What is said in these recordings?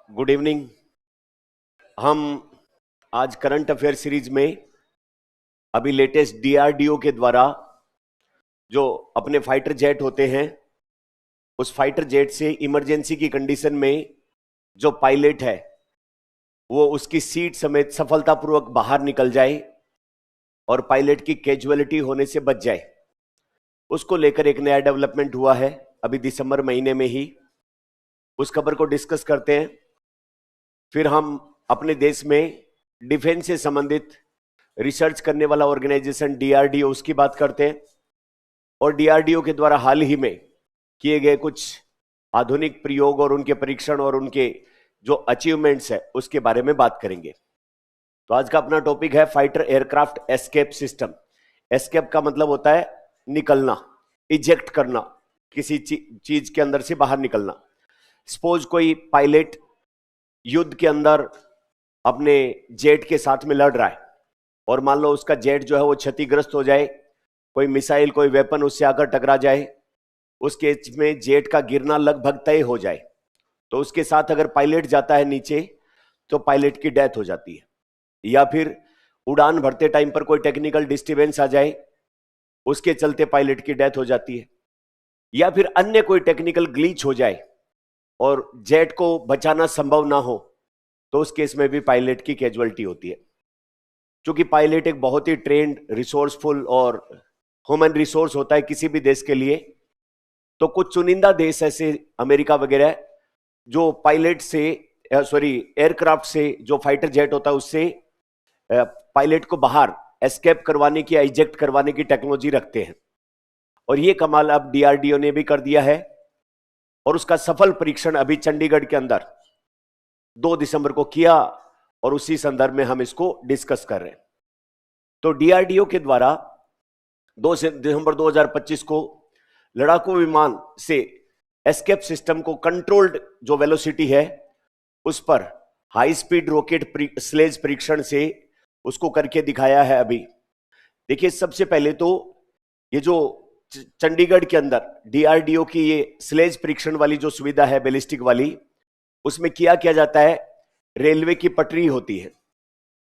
Good evening. हम आज current affair series में अभी लेटेस्ट डीआरडीओ के द्वारा जो अपने फाइटर जेट होते हैं, उस फाइटर जेट से इमरजेंसी की कंडीशन में जो पायलट है वो उसकी सीट समेत सफलतापूर्वक बाहर निकल जाए और पायलट की कैजुअलिटी होने से बच जाए, उसको लेकर एक नया डेवलपमेंट हुआ है अभी दिसंबर महीने में ही। उस खबर को डिस्कस करते हैं। फिर हम अपने देश में डिफेंस से संबंधित रिसर्च करने वाला ऑर्गेनाइजेशन डीआरडीओ उसकी बात करते हैं, और डीआरडीओ के द्वारा हाल ही में किए गए कुछ आधुनिक प्रयोग और उनके परीक्षण और उनके जो अचीवमेंट्स है उसके बारे में बात करेंगे। तो आज का अपना टॉपिक है fighter aircraft escape system. Escape का मतलब होता है निकलना, इजेक्ट करना, किसी चीज के अंदर से बाहर निकलना। सपोज कोई पायलट युद्ध के अंदर अपने जेट के साथ में लड़ रहा है और मान लो उसका जेट जो है वो क्षतिग्रस्त हो जाए, कोई मिसाइल कोई वेपन उससे आकर टकरा जाए, उस केस में जेट का गिरना लगभग तय हो जाए, तो उसके साथ अगर पायलट जाता है नीचे तो पायलट की डेथ हो जाती है। या फिर उड़ान भरते टाइम पर कोई टेक्निकल डिस्टर्बेंस आ जाए, उसके चलते पायलट की डेथ हो जाती है। या फिर अन्य कोई टेक्निकल ग्लिच हो जाए और जेट को बचाना संभव ना हो, तो उस केस में भी पायलट की कैजुअलिटी होती है। क्योंकि पायलट एक बहुत ही ट्रेंड, रिसोर्सफुल और ह्यूमन रिसोर्स होता है किसी भी देश के लिए। तो कुछ चुनिंदा देश ऐसे अमेरिका वगैरह जो पायलट से एयरक्राफ्ट से जो फाइटर जेट होता है उससे पायलट को बाहर एस्केप करवाने की या इजेक्ट करवाने की टेक्नोलॉजी रखते हैं। और ये कमाल अब डीआरडीओ ने भी कर दिया है और उसका सफल परीक्षण अभी चंडीगढ़ के अंदर 2 दिसंबर को किया, और उसी संदर्भ में हम इसको डिस्कस कर रहे हैं। तो डीआरडीओ के द्वारा 2 दिसंबर 2025 को लड़ाकू विमान से एस्केप सिस्टम को कंट्रोल्ड जो वेलोसिटी है उस पर हाई स्पीड रॉकेट स्लेज परीक्षण से उसको करके दिखाया है। अभी देखिए, सबसे पहले तो ये जो चंडीगढ़ के अंदर डीआरडीओ की ये स्लेज परीक्षण वाली जो सुविधा है बैलिस्टिक वाली, उसमें किया जाता है, रेलवे की पटरी होती है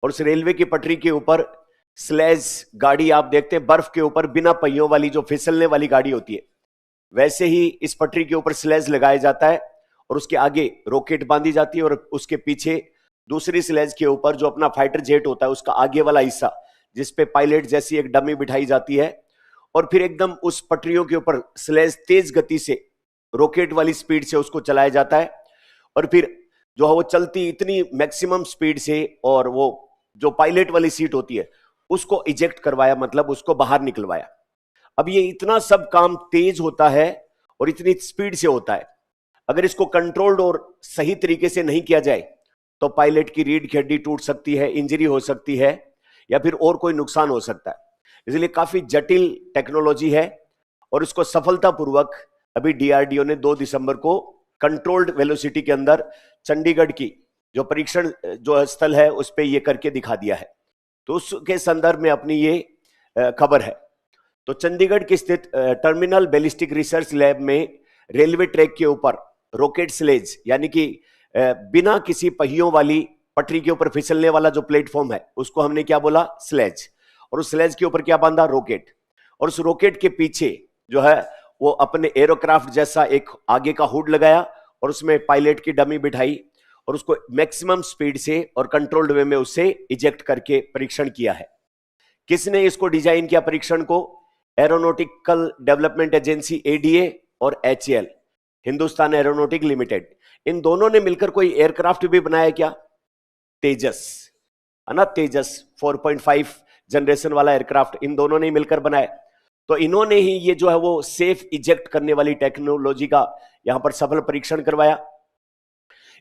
और उस रेलवे की पटरी के ऊपर स्लेज गाड़ी आप देखते हैं बर्फ के ऊपर बिना पहियों वाली जो फिसलने वाली गाड़ी होती है, वैसे ही इस पटरी के ऊपर स्लेज लगाया जाता है और उसके आगे रॉकेट बांधी जाती है और उसके पीछे दूसरी स्लेज के ऊपर जो अपना फाइटर जेट होता है उसका आगे वाला हिस्सा जिसपे पायलट जैसी एक डमी बिठाई जाती है, और फिर एकदम उस पटरियों के ऊपर स्लेज तेज गति से रॉकेट वाली स्पीड से उसको चलाया जाता है। और फिर जो है वो चलती इतनी मैक्सिमम स्पीड से, और वो जो पायलट वाली सीट होती है उसको इजेक्ट करवाया, मतलब उसको बाहर निकलवाया। अब ये इतना सब काम तेज होता है और इतनी स्पीड से होता है, अगर इसको कंट्रोल्ड और सही तरीके से नहीं किया जाए तो पायलट की रीढ़ की हड्डी टूट सकती है, इंजरी हो सकती है, या फिर और कोई नुकसान हो सकता है। इसलिए काफी जटिल टेक्नोलॉजी है और इसको सफलतापूर्वक अभी डीआरडीओ ने 2 दिसंबर को कंट्रोल्ड वेलोसिटी के अंदर चंडीगढ़ की जो परीक्षण जो स्थल है उस पर यह करके दिखा दिया है। तो उसके संदर्भ में अपनी ये खबर है। तो चंडीगढ़ के स्थित टर्मिनल बैलिस्टिक रिसर्च लैब में रेलवे ट्रैक के ऊपर रॉकेट स्लेज, यानी कि बिना किसी पहियों वाली पटरी के ऊपर फिसलने वाला जो प्लेटफॉर्म है उसको हमने क्या बोला, स्लेज, और उस स्लेज के ऊपर क्या बांधा, रॉकेट, और उस रॉकेट के पीछे जो है वो अपने एरोक्राफ्ट जैसा एक आगे का हुड लगाया और उसमें पायलट की डमी बिठाई और उसको मैक्सिमम स्पीड से और कंट्रोल्ड वे में उससे इजेक्ट करके परीक्षण किया है। किसने इसको डिजाइन किया परीक्षण को? एरोनॉटिकल डेवलपमेंट एजेंसी एडीए और एचएएल, हिंदुस्तान एरोनॉटिक लिमिटेड, इन दोनों ने मिलकर कोई एयरक्राफ्ट भी बनाया क्या? तेजस, है ना, तेजस 4.5 जनरेशन वाला एयरक्राफ्ट इन दोनों ने मिलकर बनाया। तो इन्होंने ही ये जो है वो सेफ इजेक्ट करने वाली टेक्नोलॉजी का यहां पर सफल परीक्षण करवाया।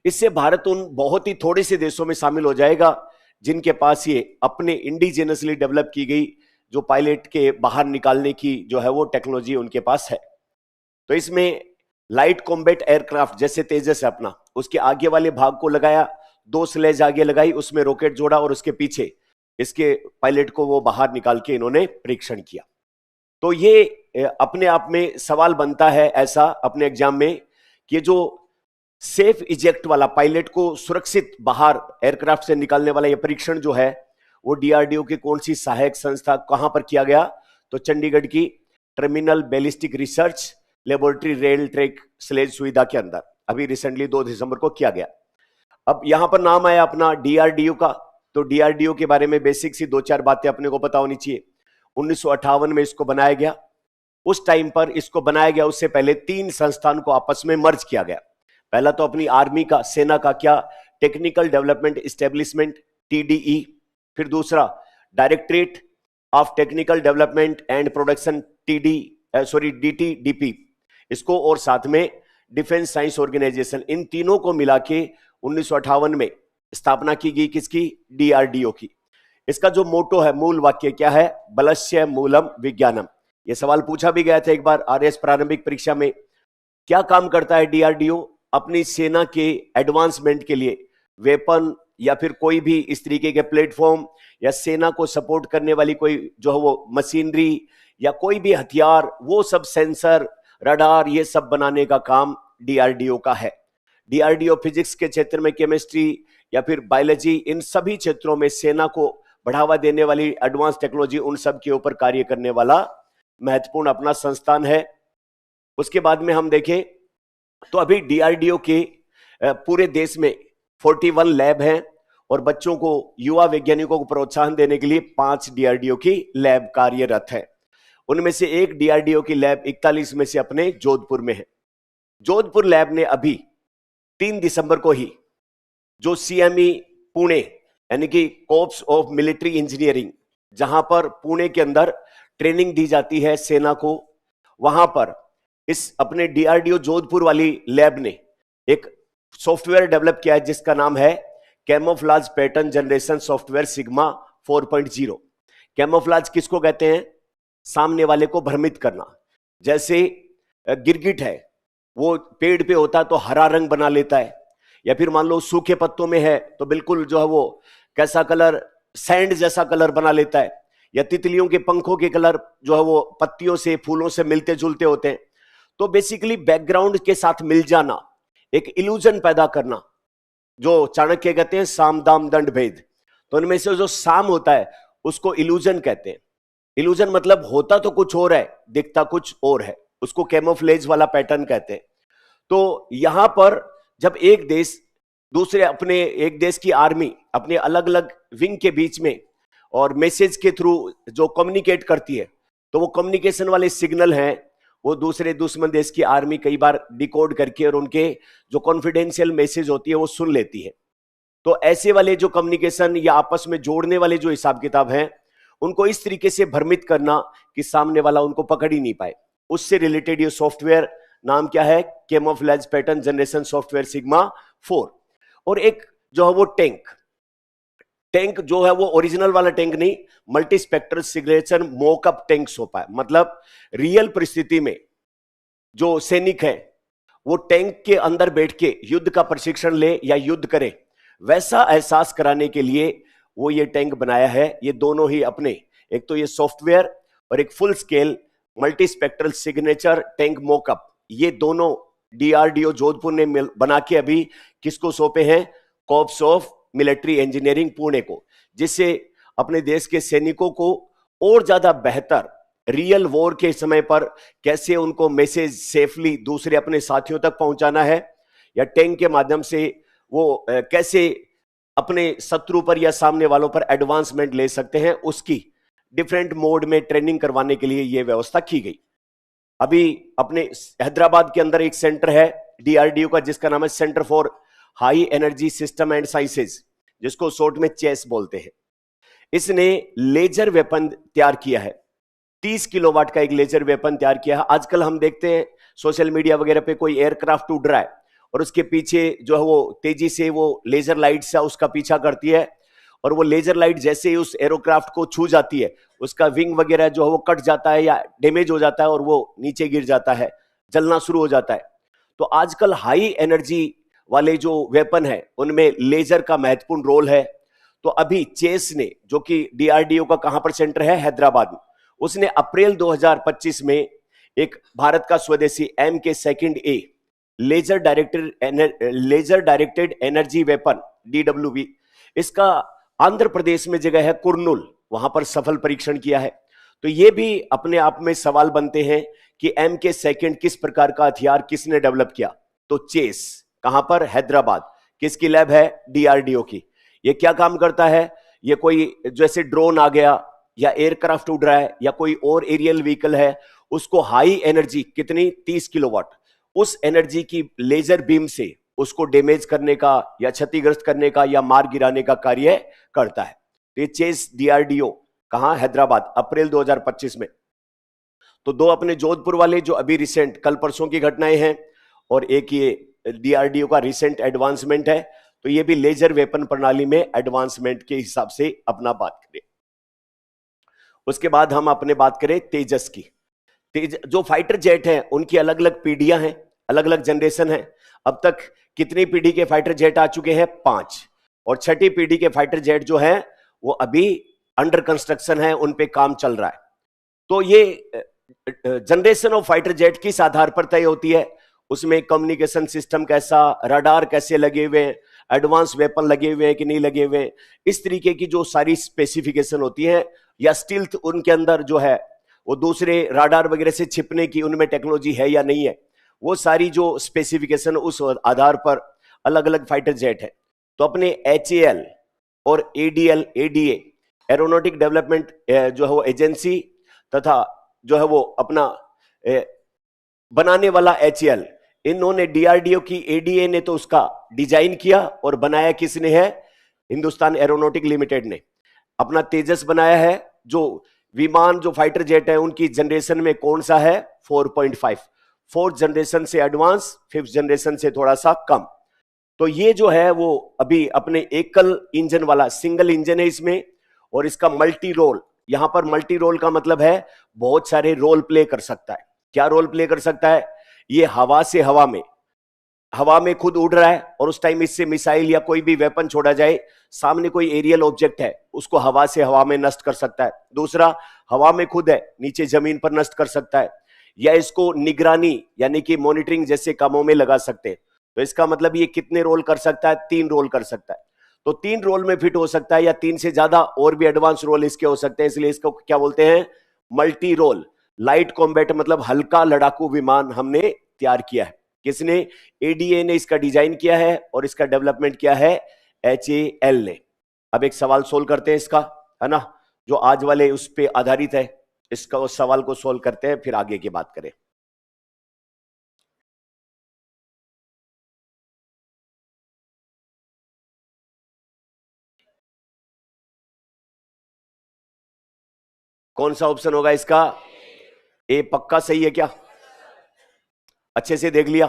इससे भारत उन बहुत ही थोड़े से देशों में शामिल हो जाएगा जिनके पास ये अपने इंडिजिनसली डेवलप की गई जो पायलट के बाहर निकालने की जो है वो टेक्नोलॉजी उनके पास है। तो इसमें लाइट कॉम्बैट एयरक्राफ्ट जैसे तेजस है अपना, उसके आगे वाले भाग को लगाया, 2 स्लेज आगे लगाई, उसमें रॉकेट जोड़ा और उसके पीछे इसके पायलट को वो बाहर निकाल के इन्होंने परीक्षण किया। तो ये अपने आप में सवाल बनता है ऐसा अपने एग्जाम में कि जो सेफ इजेक्ट वाला, पायलट को सुरक्षित बाहर एयरक्राफ्ट से निकालने वाला यह परीक्षण जो है वो डीआरडीओ की कौन सी सहायक संस्था कहां पर किया गया? तो चंडीगढ़ की terminal ballistic research laboratory rail track sledge सुविधा के अंदर अभी रिसेंटली 2 दिसंबर को किया गया। अब यहां पर नाम आया अपना डीआरडीओ का, तो डीआरडीओ के बारे में बेसिक सी 2-4 बातें अपने को पता होनी चाहिए। 1958 में इसको बनाया गया। उस टाइम पर इसको बनाया गया, उससे पहले 3 संस्थान को आपस में मर्ज किया गया। पहला तो अपनी आर्मी का, सेना का क्या, टेक्निकल डेवलपमेंट एस्टेब्लिशमेंट टीडीई, फिर दूसरा directorate of technical development and production DTDP इसको, और साथ में डिफेंस साइंस ऑर्गेनाइजेशन, इन तीनों को मिला के 1958 में स्थापना की गई किसकी? डीआरडीओ की। इसका जो मोटो है, मूल वाक्य क्या है? बलस्य मूलम विज्ञानम। यह सवाल पूछा भी गया था एक बार आरएस प्रारंभिक परीक्षा में। क्या काम करता है डीआरडीओ? अपनी सेना के एडवांसमेंट के लिए वेपन या फिर कोई भी इस तरीके के प्लेटफॉर्म या सेना को सपोर्ट करने वाली कोई जो है वो मशीनरी या कोई भी हथियार, वो सब सेंसर, रडार, ये सब बनाने का काम डीआरडीओ का है। डीआरडीओ फिजिक्स के क्षेत्र में, केमिस्ट्री या फिर बायोलॉजी, इन सभी क्षेत्रों में सेना को बढ़ावा देने वाली एडवांस टेक्नोलॉजी, उन सब के ऊपर कार्य करने वाला महत्वपूर्ण अपना संस्थान है। उसके बाद में हम देखें तो अभी डीआरडीओ के पूरे देश में 41 लैब हैं और बच्चों को, युवा वैज्ञानिकों को प्रोत्साहन देने के लिए 5 डीआरडीओ की लैब कार्यरत है। उनमें से एक डीआरडीओ की लैब 41 में से अपने जोधपुर में है। जोधपुर लैब ने अभी 3 दिसंबर को ही जो सीएमई पुणे, यानी कि कॉर्प्स ऑफ मिलिट्री इंजीनियरिंग, जहां पर पुणे के अंदर ट्रेनिंग दी जाती है सेना को, वहां पर इस अपने डीआरडीओ जोधपुर वाली लैब ने एक सॉफ्टवेयर डेवलप किया है जिसका नाम है camouflage pattern generation software sigma 4.0। Camouflage किसको कहते हैं? सामने वाले को भ्रमित करना। जैसे गिरगिट है, वो पेड़ पे होता है तो हरा रंग बना लेता है, या फिर मान लो सूखे पत्तों में है तो बिल्कुल जो है वो कैसा कलर, सैंड जैसा कलर बना लेता है, या तितलियों के पंखों के कलर जो है वो पत्तियों से, फूलों से मिलते जुलते होते हैं। तो बेसिकली बैकग्राउंड के साथ मिल जाना, एक इल्यूजन पैदा करना, जो चाणक्य कहते हैं साम दाम दंड भेद। तो उनमें से जो साम होता है उसको इल्यूजन कहते हैं। इल्यूजन मतलब होता तो कुछ और है, दिखता कुछ और है, उसको कैमोफ्लेज वाला पैटर्न कहते हैं। तो यहां पर जब एक देश दूसरे, अपने एक देश की आर्मी अपने अलग अलग विंग के बीच में और मैसेज के थ्रू जो कम्युनिकेट करती है, तो वो कम्युनिकेशन वाले सिग्नल हैं वो दूसरे दुश्मन देश की आर्मी कई बार डिकोड करके और उनके जो कॉन्फिडेंशियल मैसेज होती है वो सुन लेती है। तो ऐसे वाले जो कम्युनिकेशन या आपस में जोड़ने वाले जो हिसाब किताब हैं, उनको इस तरीके से भ्रमित करना कि सामने वाला उनको पकड़ ही नहीं पाए, उससे रिलेटेड ये सॉफ्टवेयर नाम क्या है? Camouflage pattern generation software sigma 4। और एक जो है वो टैंक जो है वो ओरिजिनल वाला टैंक नहीं, multi spectral signature mockup tank सौंपा है। मतलब रियल परिस्थिति में जो सैनिक है वो टैंक के अंदर बैठ के युद्ध का प्रशिक्षण ले या युद्ध करे, वैसा एहसास कराने के लिए वो ये टैंक बनाया है। ये दोनों ही अपने, एक तो ये सॉफ्टवेयर और एक full scale multi spectral signature tank mockup, ये दोनों डीआरडीओ जोधपुर ने बना के अभी किसको सौंपे हैं? Corps of military engineering Pune को, जिससे अपने देश के सैनिकों को और ज्यादा बेहतर रियल वॉर के समय पर कैसे उनको मैसेज सेफली दूसरे अपने साथियों तक पहुंचाना है, या टैंक के माध्यम से वो कैसे अपने शत्रु पर या सामने वालों पर एडवांसमेंट ले सकते हैं, उसकी डिफरेंट मोड में ट्रेनिंग करवाने के लिए यह व्यवस्था की गई। अभी अपने हैदराबाद के अंदर एक सेंटर है डीआरडीओ का जिसका नाम है centre for high energy system and sciences, जिसको शॉर्ट में चेस बोलते हैं। इसने लेजर वेपन तैयार किया है, 30 किलोवाट का एक लेजर वेपन तैयार किया है। आजकल हम देखते हैं सोशल मीडिया वगैरह पे कोई एयरक्राफ्ट उड़ रहा है और उसके पीछे जो है वो तेजी से वो लेजर लाइट से उसका पीछा करती है, और वो लेजर लाइट जैसे ही उस एरोक्राफ्ट को छू जाती है उसका विंग वगैरह जो है वो कट जाता है या डैमेज हो जाता है और वो नीचे गिर जाता है, जलना शुरू हो जाता है। तो आजकल हाई एनर्जी वाले जो वेपन है उनमें लेजर का महत्वपूर्ण रोल है। तो अभी चेस ने, जो कि डीआरडीओ का कहां पर सेंटर है? हैदराबाद में, उसने अप्रैल 2025 में एक भारत का स्वदेशी MK2A laser directed energy weapon, DWV। इसका आंध्र प्रदेश में जगह है कुर्नूल, वहां पर सफल परीक्षण किया है। तो ये भी अपने आप में सवाल बनते हैं कि MK2 किस प्रकार का हथियार किसने डेवलप किया। तो चेस कहां पर, हैदराबाद। किसकी लैब है, DRDO की। ये क्या काम करता है, ये कोई जैसे ड्रोन आ गया या एयरक्राफ्ट उड़ रहा है या कोई और एरियल व्हीकल है, उसको हाई एनर्जी, कितनी, 30 किलोवाट, उस एनर्जी की लेजर बीम से उसको डैमेज करने का या क्षतिग्रस्त करने का या मार गिराने का कार्य करता है। तो ये चेस DRDO कहां, हैदराबाद, अप्रैल 2025 में। तो दो अपने जोधपुर वाले जो अभी रिसेंट कल परसों की घटनाएं हैं, और एक ये DRDO का रिसेंट एडवांसमेंट है। तो ये भी लेजर वेपन प्रणाली में एडवांसमेंट के हिसाब से अपना बात करें। उसके बाद हम अपने बात करें तेजस की। जो फाइटर जेट हैं उनकी अलग अलग पीढ़ियां हैं, अलग अलग जनरेशन है। अब तक कितनी पीढ़ी के फाइटर जेट आ चुके हैं, 5। और छठी पीढ़ी के फाइटर जेट जो है वो अभी अंडर कंस्ट्रक्शन है, उन पे काम चल रहा है। तो ये जनरेशन ऑफ फाइटर जेट किस आधार पर तय होती है, उसमें कम्युनिकेशन सिस्टम कैसा, रडार कैसे लगे हुए हैं, एडवांस वेपन लगे हुए हैं कि नहीं लगे हुए हैं, इस तरीके की जो सारी स्पेसिफिकेशन होती है, या स्टील्थ उनके अंदर जो है वो दूसरे राडार वगैरह से छिपने की उनमें टेक्नोलॉजी है या नहीं है, वो सारी जो स्पेसिफिकेशन उस आधार पर अलग अलग फाइटर जेट है। तो अपने HAL और ADL ADA एरोनॉटिक डेवलपमेंट जो है वो एजेंसी, तथा जो है वो अपना बनाने वाला HAL, इन्होंने DRDO की ADA ने तो उसका डिजाइन किया और बनाया किसने है, हिंदुस्तान एरोनॉटिक लिमिटेड ने अपना तेजस बनाया है। जो विमान जो फाइटर जेट है उनकी जनरेशन में कौन सा है, 4.5, फोर्थ जनरेशन से एडवांस, फिफ्थ जनरेशन से थोड़ा सा कम। तो ये जो है वो अभी अपने एकल इंजन वाला सिंगल इंजन है इसमें, और इसका मल्टी रोल, यहां पर मल्टी रोल का मतलब है बहुत सारे रोल प्ले कर सकता है। क्या रोल प्ले कर सकता है, ये हवा से हवा में खुद उड़ रहा है, और उस टाइम इससे मिसाइल या कोई भी वेपन छोड़ा जाए, सामने कोई एरियल ऑब्जेक्ट है उसको हवा से हवा में नष्ट कर सकता है। दूसरा, हवा में खुद है, नीचे जमीन पर नष्ट कर सकता है, या इसको निगरानी यानी कि मॉनिटरिंग जैसे कामों में लगा सकते हैं। तो इसका मतलब ये कितने रोल कर सकता है, 3 रोल कर सकता है। तो 3 रोल में फिट हो सकता है, या 3 से ज्यादा और भी एडवांस रोल इसके हो सकते हैं, इसलिए इसको क्या बोलते हैं, मल्टी रोल लाइट कॉम्बैट, मतलब हल्का लड़ाकू विमान हमने तैयार किया है। किसने, ADA ने इसका डिजाइन किया है और इसका डेवलपमेंट किया है HAL ने। अब एक सवाल सोल्व करते हैं इसका, है ना, जो आज वाले उस पे आधारित है, इसका उस सवाल को सोल्व करते हैं, फिर आगे की बात करें। कौन सा ऑप्शन होगा इसका, ए पक्का सही है क्या, अच्छे से देख लिया,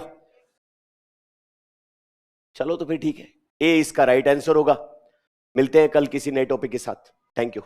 चलो तो फिर ठीक है, ए इसका राइट आंसर होगा। मिलते हैं कल किसी नए टॉपिक के साथ। Thank you.